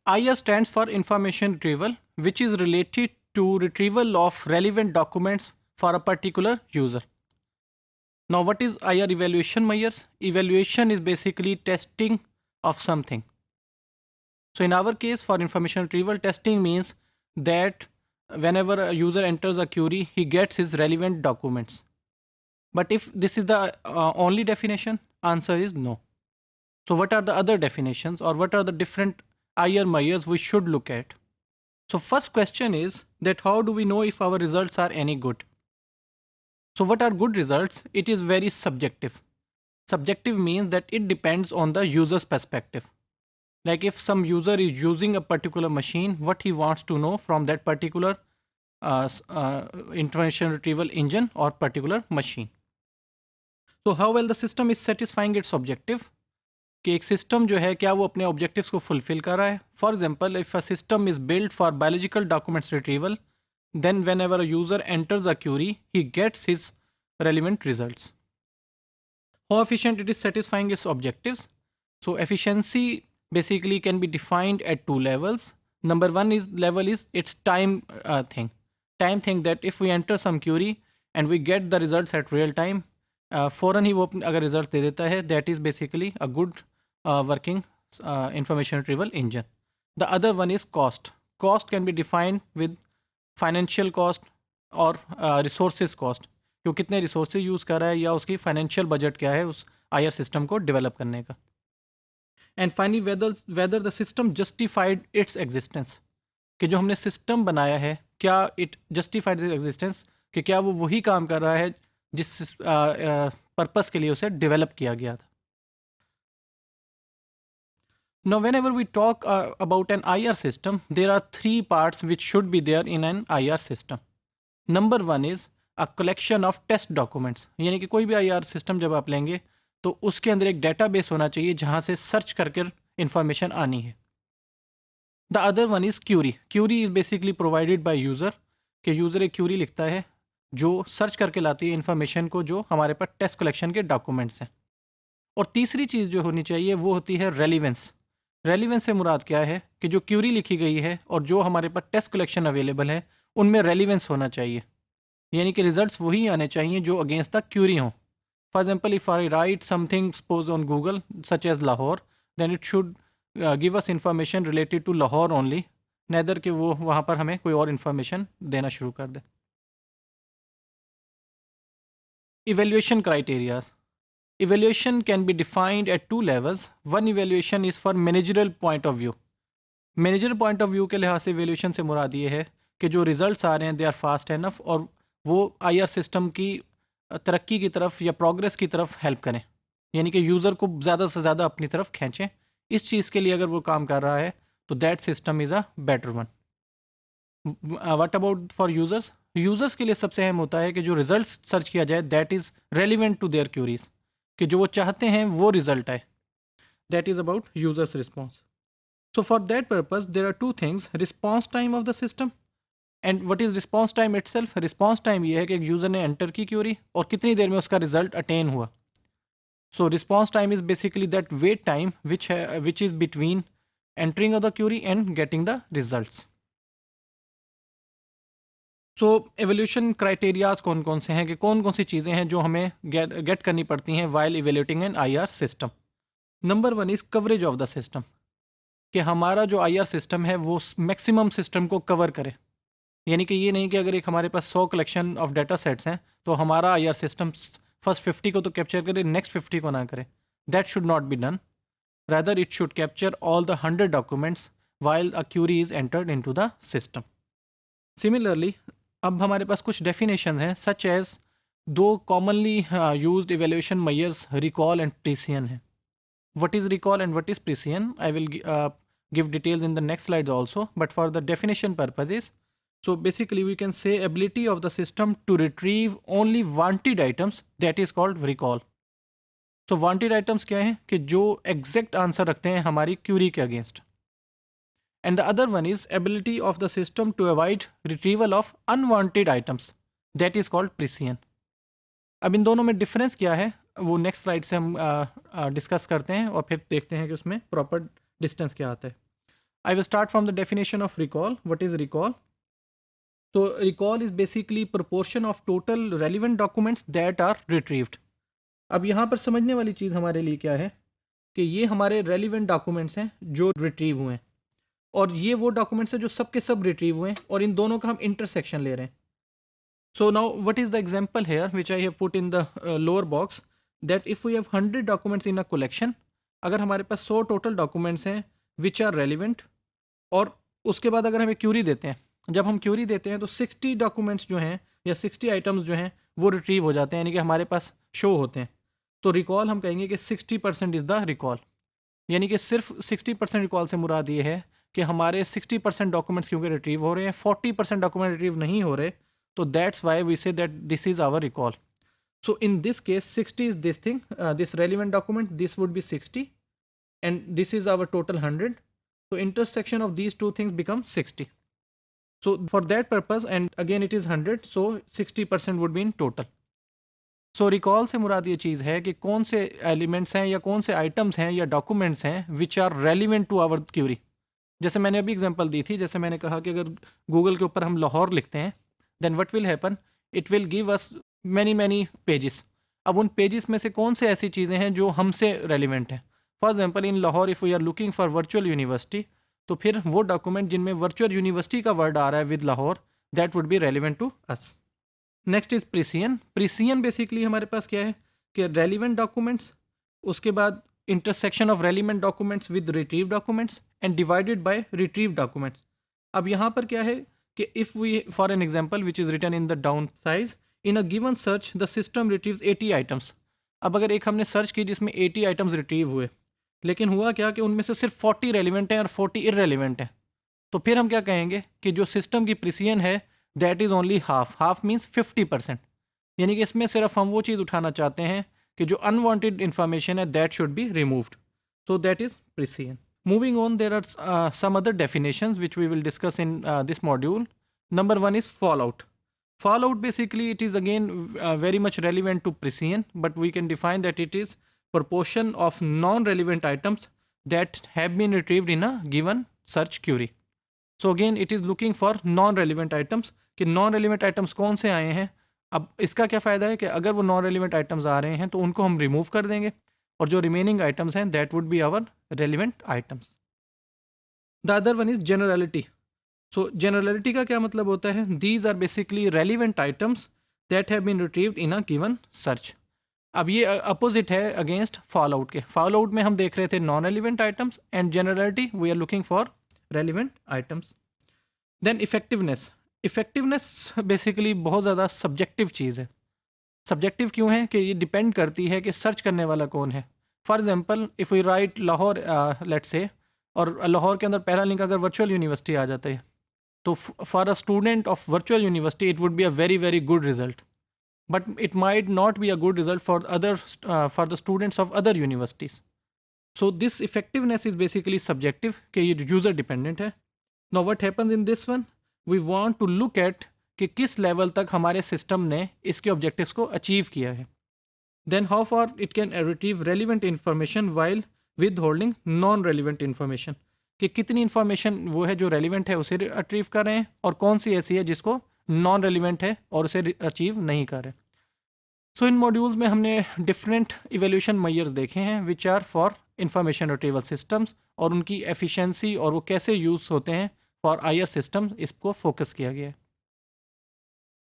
IR stands for information retrieval, which is related to retrieval of relevant documents for a particular user. Now, what is IR evaluation measures? Evaluation is basically testing of something. So in our case, for information retrieval, testing means that whenever a user enters a query, he gets his relevant documents. But if this is the only definition, answer is no. So what are the other definitions, or what are the different IR measures we should look at? So first question is that how do we know if our results are any good? So what are good results? It is very subjective. Subjective means that it depends on the user's perspective. Like if some user is using a particular machine, what he wants to know from that particular information retrieval engine or particular machine. So how well the system is satisfying its objective? कि एक system जो है क्या वो अपने objectives को fulfil कर रहा है. For example, if a system is build for biological documents retrieval, then whenever a user enters a query, he gets his relevant results. How efficient it is satisfying its objectives? So efficiency basically can be defined at two levels. Number one is level is its time thing. Time thing that if we enter some query and we get the results at real time, फौरन ही वो अगर result दे देता है, that is basically a good working information retrieval engine. The other one is cost. Cost can be defined with financial cost और resources cost, कि वो कितने resources use कर रहा है या उसकी फाइनेंशियल बजट क्या है उस आईआर सिस्टम को डेवलप करने का. And finally whether the system justified its existence, कि जो हमने सिस्टम बनाया है क्या इट जस्टिफाइड इट्स एग्जिस्टेंस, कि क्या वो वही काम कर रहा है जिस पर्पस के लिए उसे डेवलप किया गया था. Now, whenever we talk about an IR system, there are three parts which should be there in an IR system. Number one is a collection of test documents. यानी कि कोई भी IR system जब आप लेंगे तो उसके अंदर एक database होना चाहिए जहाँ से search करके information आनी है. The other one is query. Query is basically provided by user, कि user एक query लिखता है जो search करके लाती है information को जो हमारे पास test collection के documents हैं. और तीसरी चीज़ जो होनी चाहिए वो होती है relevance. रेलिवेंस से मुराद क्या है कि जो क्यूरी लिखी गई है और जो हमारे पास टेस्ट कलेक्शन अवेलेबल है उनमें रेलिवेंस होना चाहिए, यानी कि रिजल्ट्स वही आने चाहिए जो अगेंस्ट द क्यूरी हों. For example, if I write something suppose on Google such as Lahore, then it should give us information related to Lahore only, neither कि वो वहाँ पर हमें कोई और इन्फॉर्मेशन देना शुरू कर दे. Evaluation criterias. Evaluation can be defined at two levels. One evaluation is for managerial point of view. Managerial point of view के लिहाज से evaluation से मुराद ये है कि जो results आ रहे हैं they are fast enough और वो IR system की तरक्की की तरफ या progress की तरफ help करें, यानी कि यूज़र को ज़्यादा से ज़्यादा अपनी तरफ खींचें. इस चीज़ के लिए अगर वो काम कर रहा है तो that system is a better one. What about for users? Users के लिए सबसे अहम होता है कि जो रिजल्ट सर्च किया जाए that is relevant to their queries, कि जो वो चाहते हैं वो रिजल्ट आए. That is about users response. So for that purpose there are two things, response time of the system and what is response time itself. Response time ये है कि एक यूजर ने एंटर की क्यूरी और कितनी देर में उसका रिजल्ट अटेन हुआ. So response time is basically that wait time which is between entering of the query and getting the results. So evaluation criterias कौन कौन से हैं, कि कौन कौन सी चीज़ें हैं जो हमें गेट करनी पड़ती हैं while evaluating an IR system. Number one is coverage of the system, कि हमारा जो आईआर सिस्टम है वो मैक्सिमम सिस्टम को कवर करे. यानी कि ये नहीं कि अगर एक हमारे पास 100 कलेक्शन ऑफ डाटा सेट्स हैं तो हमारा आईआर सिस्टम फर्स्ट 50 को तो कैप्चर करे, नेक्स्ट 50 को ना करे. That should not be done. Rather it should capture all the 100 documents while a query is entered into the system. Similarly अब हमारे पास कुछ डेफिनेशन हैं, सच एज दो commonly used evaluation measures recall and precision है. What is recall and what is precision, I will give details in the next slides also, but for the definition purposes, so basically we can say ability of the system to retrieve only wanted items, that is called recall. so wanted items क्या है कि जो exact answer रखते हैं हमारी query के against. And the other one is ability of the system to avoid retrieval of unwanted items, that is called precision. अब इन दोनों में डिफरेंस क्या है वो नेक्स्ट स्लाइड से हम डिस्कस करते हैं और फिर देखते हैं कि उसमें प्रॉपर डिस्टेंस क्या आता है. I will start from the definition of recall. What is recall? So recall is basically proportion of total relevant documents that are retrieved. अब यहाँ पर समझने वाली चीज़ हमारे लिए क्या है कि ये हमारे रेलिवेंट डॉक्यूमेंट्स हैं जो रिट्रीव हुए हैं, और ये वो डॉक्यूमेंट्स हैं जो सब के सब रिट्रीव हुए हैं, और इन दोनों का हम इंटरसेक्शन ले रहे हैं. So now what is the example here which I have put in the lower box, that if we have 100 documents in a collection, अगर हमारे पास 100 टोटल डॉक्यूमेंट्स हैं विच आर रेलिवेंट, और उसके बाद अगर हमें क्यूरी देते हैं, जब हम क्यूरी देते हैं तो 60 डॉक्यूमेंट्स जो हैं या 60 आइटम्स जो हैं वो रिट्रीव हो जाते हैं, यानी कि हमारे पास शो होते हैं. तो रिकॉल हम कहेंगे कि 60% इज़ द रिकॉल, यानी कि सिर्फ 60% रिकॉल से मुराद ये है कि हमारे 60% डॉक्यूमेंट्स क्योंकि रिट्रीव हो रहे हैं, 40% डॉक्यूमेंट रिट्रीव नहीं हो रहे, तो that's why we say that this is our recall. So in this case 60 is this thing, this relevant document, this would be 60, and this is our total 100. So intersection of these two things becomes 60. So for that purpose, and again it is 100, so 60% would be in total. So recall से मुराद ये चीज़ है कि कौन से elements हैं या कौन से आइटम्स हैं या डॉक्यूमेंट्स हैं which are relevant to our query. जैसे मैंने अभी एग्जांपल दी थी, जैसे मैंने कहा कि अगर गूगल के ऊपर हम लाहौर लिखते हैं, then what will happen, it will give us many pages. अब उन पेजेस में से कौन से ऐसी चीज़ें हैं जो हमसे रेलिवेंट हैं. For example in Lahore if we are looking for virtual university, तो फिर वो डॉक्यूमेंट जिनमें वर्चुअल यूनिवर्सिटी का वर्ड आ रहा है with Lahore, that would be relevant to us. Next is precision. Precision basically हमारे पास क्या है कि रेलिवेंट डॉक्यूमेंट्स, उसके बाद intersection of relevant documents with retrieve documents and divided by retrieve documents. अब यहाँ पर क्या है कि if we for an example which is written in the down size, in a given search the system retrieves 80 items. अब अगर एक हमने सर्च की जिसमें 80 आइटम्स रिट्रीव हुए, लेकिन हुआ क्या कि उनमें से सिर्फ 40 रेलिवेंट हैं और 40 इररेलिवेंट हैं, तो फिर हम क्या कहेंगे कि जो सिस्टम की प्रिसियन है that is only half. Half means 50%, यानी कि इसमें सिर्फ हम वो चीज़ उठाना चाहते हैं कि जो अनवांटेड इन्फॉर्मेशन है that should be removed. So that is precision. Moving on, there are some other definitions which we will discuss in this module. Number one is fallout. Fallout basically it is again very much relevant to precision, but we can define that it is proportion of non-relevant items that have been retrieved in a given search query. So again it is looking for non-relevant items कि non-relevant items कौन से आए हैं. अब इसका क्या फ़ायदा है कि अगर वो non-relevant items आ रहे हैं तो उनको हम remove कर देंगे, और जो remaining items हैं that would be our relevant items. The other one is generality. So generality का क्या मतलब होता है? These are basically relevant items that have been retrieved in a given search. अब ये अपोजिट है अगेंस्ट फॉलोआउट के. फॉलोआउट में हम देख रहे थे non relevant items, and generality we are looking for relevant items. Then effectiveness. Effectiveness basically बहुत ज़्यादा सब्जेक्टिव चीज़ है. सब्जेक्टिव क्यों है कि ये डिपेंड करती है कि सर्च करने वाला कौन है. For example if we write Lahore let's say, और लाहौर के अंदर पहला लिंक अगर वर्चुअल यूनिवर्सिटी आ जाता है, तो for a student of virtual university it would be a very good result, but it might not be a good result for for the students of other universities. So this effectiveness is basically subjective कि ये user dependent है. Now what happens in this one, we want to look at कि किस level तक हमारे system ने इसके objectives को अचीव किया है. Then how far it can retrieve relevant information while withholding non-relevant information, कि कितनी इन्फॉर्मेशन वो है जो रेलिवेंट है उसे अचीव कर रहे हैं, और कौन सी ऐसी है जिसको नॉन रेलिवेंट है और उसे अचीव नहीं कर रहे. सो इन मॉड्यूल्स में हमने डिफरेंट इवैल्यूएशन मेजर्स देखे हैं which are for information retrieval systems, और उनकी एफिशिएंसी और वो कैसे यूज़ होते हैं फॉर आईएस सिस्टम्स, इसको फोकस किया गया है.